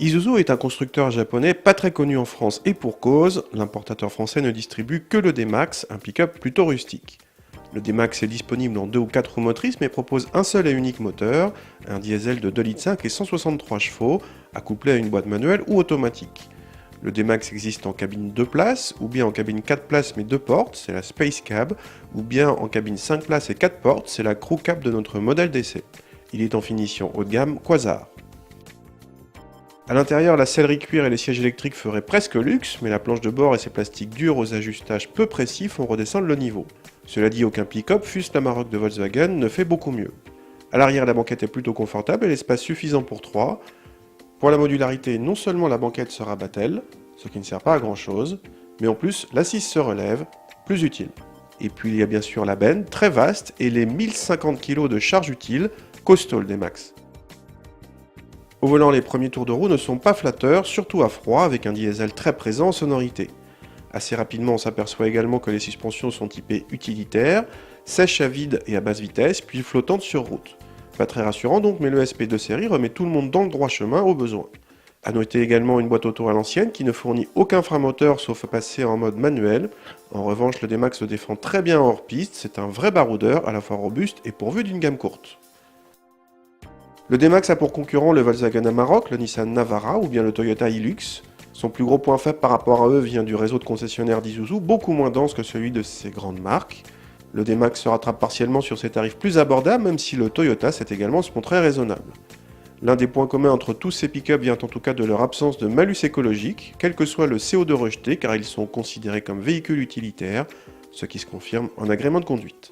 Isuzu est un constructeur japonais pas très connu en France et pour cause, l'importateur français ne distribue que le D-Max, un pick-up plutôt rustique. Le D-Max est disponible en 2 ou 4 roues motrices mais propose un seul et unique moteur, un diesel de 2,5 litres et 163 chevaux, accouplé à une boîte manuelle ou automatique. Le D-Max existe en cabine 2 places, ou bien en cabine 4 places mais 2 portes, c'est la Space Cab, ou bien en cabine 5 places et 4 portes, c'est la Crew Cab de notre modèle d'essai. Il est en finition haut de gamme Quasar. A l'intérieur, la sellerie cuir et les sièges électriques feraient presque luxe, mais la planche de bord et ses plastiques durs aux ajustages peu précis font redescendre le niveau. Cela dit, aucun pick-up, fût-ce la Maroc de Volkswagen, ne fait beaucoup mieux. A l'arrière, la banquette est plutôt confortable et l'espace suffisant pour 3. Pour la modularité, non seulement la banquette se rabat-elle, ce qui ne sert pas à grand chose, mais en plus, l'assise se relève, plus utile. Et puis il y a bien sûr la benne, très vaste, et les 1050 kg de charge utile, costaud le D-Max. Au volant, les premiers tours de roue ne sont pas flatteurs, surtout à froid, avec un diesel très présent en sonorité. Assez rapidement, on s'aperçoit également que les suspensions sont typées utilitaires, sèches à vide et à basse vitesse, puis flottantes sur route. Pas très rassurant donc, mais le SP de série remet tout le monde dans le droit chemin au besoin. A noter également une boîte auto à l'ancienne qui ne fournit aucun frein moteur sauf à passer en mode manuel. En revanche, le D-Max se défend très bien hors piste, c'est un vrai baroudeur, à la fois robuste et pourvu d'une gamme courte. Le D-Max a pour concurrent le Volkswagen Amarok, le Nissan Navara ou bien le Toyota Hilux. Son plus gros point faible par rapport à eux vient du réseau de concessionnaires d'Isuzu, beaucoup moins dense que celui de ces grandes marques. Le D-Max se rattrape partiellement sur ses tarifs plus abordables, même si le Toyota s'est également se montrer raisonnable. L'un des points communs entre tous ces pick-up vient en tout cas de leur absence de malus écologique, quel que soit le CO2 rejeté, car ils sont considérés comme véhicules utilitaires, ce qui se confirme en agrément de conduite.